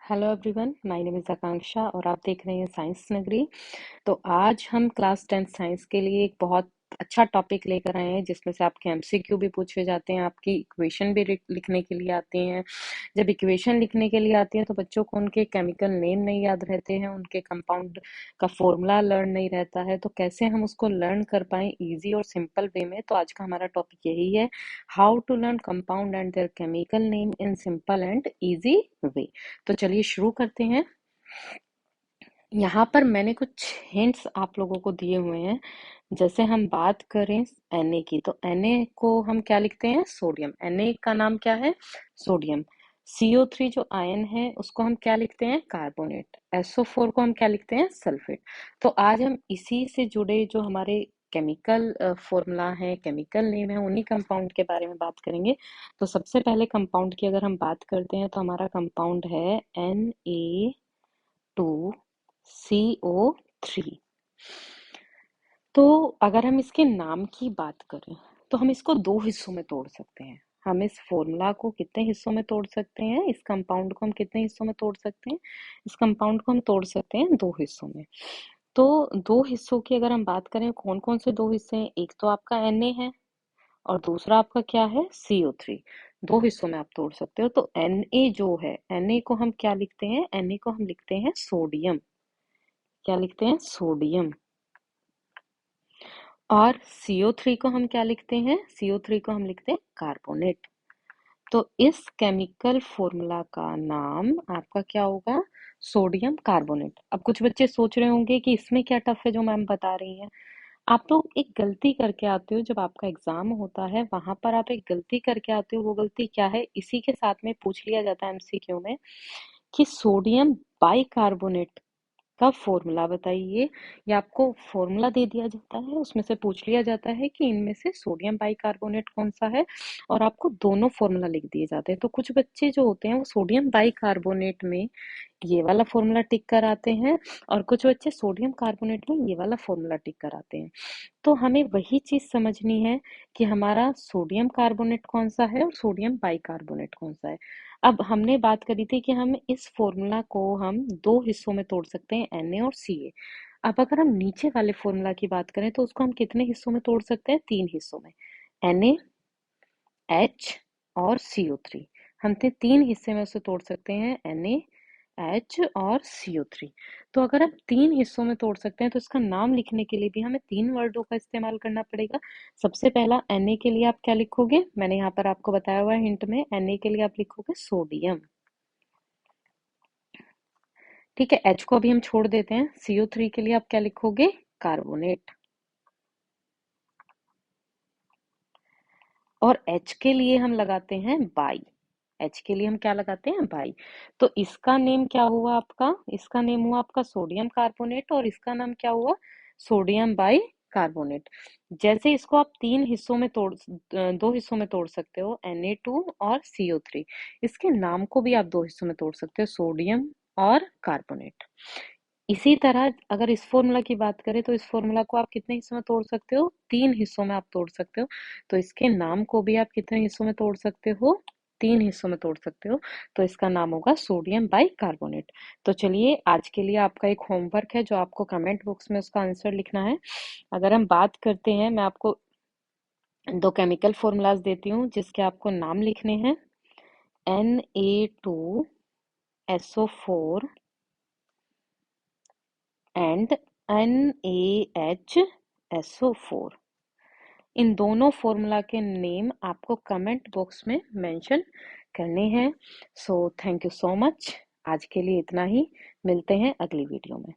Hello everyone, my name is Akanksha और आप देख रहे हैं साइंस नगरी। तो आज हम क्लास 10 साइंस के लिए एक बहुत अच्छा टॉपिक लेकर आए हैं जिसमें से आपके एमसीक्यू भी पूछे जाते हैं, आपकी इक्वेशन भी लिखने के लिए आती हैं। जब इक्वेशन लिखने के लिए आती है तो बच्चों को उनके केमिकल नेम नहीं याद रहते हैं, उनके कंपाउंड का फॉर्मूला लर्न नहीं रहता है। तो कैसे हम उसको लर्न कर पाएं इजी और सिंपल वे में, तो आज का हमारा टॉपिक यही है, how to learn compound and their chemical name in simple and easy way. तो चलिए शुरू करते हैं। यहाँ पर मैंने कुछ हिंट्स आप लोगों को दिए हुए हैं। जैसे हम बात करें Na की, तो Na को हम क्या लिखते हैं? सोडियम। Na का नाम क्या है? सोडियम। CO3 जो आयन है उसको हम क्या लिखते हैं? कार्बोनेट। SO4 को हम क्या लिखते हैं? सल्फेट। तो आज हम इसी से जुड़े जो हमारे केमिकल फॉर्मूला है, केमिकल नेम है, उन्हीं कंपाउंड के बारे में बात करेंगे। तो सबसे पहले कंपाउंड की अगर हम बात करते हैं तो हमारा कंपाउंड है Na2CO3। तो अगर हम इसके नाम की बात करें तो हम इसको दो हिस्सों में तोड़ सकते हैं। हम इस फॉर्मूला को कितने हिस्सों में तोड़ सकते हैं? इस कंपाउंड को हम कितने हिस्सों में तोड़ सकते हैं? इस कंपाउंड को हम तोड़ सकते हैं दो हिस्सों में। तो दो हिस्सों की अगर हम बात करें, कौन कौन से दो हिस्से हैं? एक तो आपका Na है और दूसरा आपका क्या है? CO3। दो हिस्सों में आप तोड़ सकते हो। तो Na जो है, Na को हम क्या लिखते हैं? Na को हम लिखते हैं सोडियम। क्या लिखते हैं? सोडियम। और CO3 को हम क्या लिखते हैं? CO3 को हम लिखते हैं कार्बोनेट। तो इस केमिकल फॉर्मूला का नाम आपका क्या होगा? Sodium carbonate. अब कुछ बच्चे सोच रहे होंगे कि इसमें क्या टफ है जो मैम बता रही हैं। आप लोग एक गलती करके आते हो, जब आपका एग्जाम होता है वहां पर आप एक गलती करके आते हो। वो गलती क्या है? इसी के साथ में पूछ लिया जाता है एमसीक्यू में कि सोडियम बाइकार्बोनेट का फॉर्मूला बताइए। या आपको फॉर्मूला दे दिया जाता है, उसमें से पूछ लिया जाता है कि इनमें से सोडियम बाइकार्बोनेट कौन सा है, और आपको दोनों फॉर्मूला लिख दिए जाते हैं। तो कुछ बच्चे जो होते हैं वो सोडियम बाइकार्बोनेट में ये वाला फॉर्मूला टिक कर आते हैं और कुछ बच्चे सोडियम कार्बोनेट में ये वाला फॉर्मूला टिक कर आते हैं। तो हमें वही चीज समझनी है कि हमारा सोडियम कार्बोनेट कौन सा है और सोडियम बाइकार्बोनेट कौन सा है। अब हमने बात करी थी कि हम इस फॉर्मूला को हम दो हिस्सों में तोड़ सकते हैं, Na और Ca। अब अगर हम नीचे वाले फॉर्मूला की बात करें तो उसको हम कितने हिस्सों में तोड़ सकते हैं? तीन हिस्सों में, Na, H और CO3। हम तीन हिस्से में उसे तोड़ सकते हैं, Na, H और CO3। तो अगर हम तीन हिस्सों में तोड़ सकते हैं तो इसका नाम लिखने के लिए भी हमें तीन वर्डों का इस्तेमाल करना पड़ेगा। सबसे पहला Na के लिए आप क्या लिखोगे? मैंने यहाँ पर आपको बताया हुआ है हिंट में, Na के लिए आप लिखोगे सोडियम। ठीक है, H को अभी हम छोड़ देते हैं। CO3 के लिए आप क्या लिखोगे? कार्बोनेट। और H के लिए हम लगाते हैं बाई। H के लिए हम क्या लगाते हैं? बाई। तो इसका नेम क्या हुआ आपका? इसका नेम हुआ आपका सोडियम कार्बोनेट और इसका नाम क्या हुआ? Sodium by carbonate. जैसे इसको आप तीन हिस्सों में तोड़, दो हिस्सों में तोड़ सकते हो, Na2 और CO3। इसके नाम को भी आप दो हिस्सों में तोड़ सकते हो, सोडियम और कार्बोनेट। इसी तरह अगर इस फॉर्मूला की बात करें तो इस फॉर्मूला को आप कितने हिस्सों में तोड़ सकते हो? तीन हिस्सों में आप तोड़ सकते हो। तो इसके नाम को भी आप कितने हिस्सों में तोड़ सकते हो? तीन हिस्सों में तोड़ सकते हो। तो इसका नाम होगा सोडियम बाइकार्बोनेट। तो चलिए, आज के लिए आपका एक होमवर्क है जो आपको कमेंट बॉक्स में उसका आंसर लिखना है। अगर हम बात करते हैं, मैं आपको दो केमिकल फॉर्मूलाज देती हूँ जिसके आपको नाम लिखने हैं। Na2SO4 and NaHSO4। इन दोनों फॉर्मूला के नेम आपको कमेंट बॉक्स में मेंशन करने हैं। So thank you so much. आज के लिए इतना ही, मिलते हैं अगली वीडियो में।